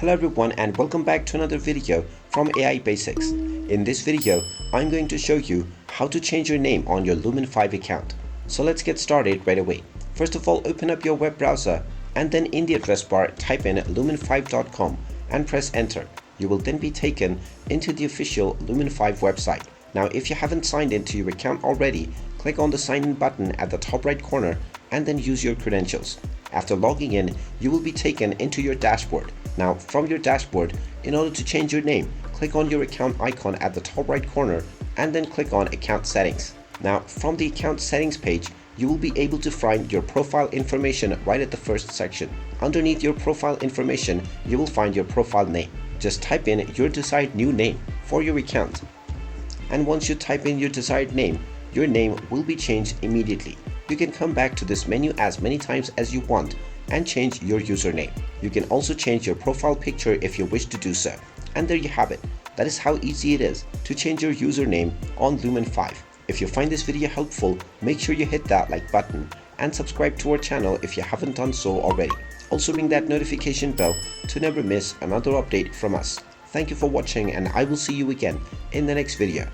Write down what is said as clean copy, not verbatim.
Hello everyone and welcome back to another video from AI Basics. In this video, I'm going to show you how to change your name on your Lumen5 account. So let's get started right away. First of all, open up your web browser and then in the address bar type in lumen5.com and press enter. You will then be taken into the official Lumen5 website. Now if you haven't signed into your account already, click on the sign in button at the top right corner and then use your credentials. After logging in, you will be taken into your dashboard. Now from your dashboard, in order to change your name, click on your account icon at the top right corner and then click on account settings. Now from the account settings page, you will be able to find your profile information right at the first section. Underneath your profile information, you will find your profile name. Just type in your desired new name for your account. And once you type in your desired name, your name will be changed immediately. You can come back to this menu as many times as you want and change your username. You can also change your profile picture if you wish to do so. And there you have it. That is how easy it is to change your username on Lumen5. If you find this video helpful, make sure you hit that like button and subscribe to our channel if you haven't done so already. Also ring that notification bell to never miss another update from us. Thank you for watching and I will see you again in the next video.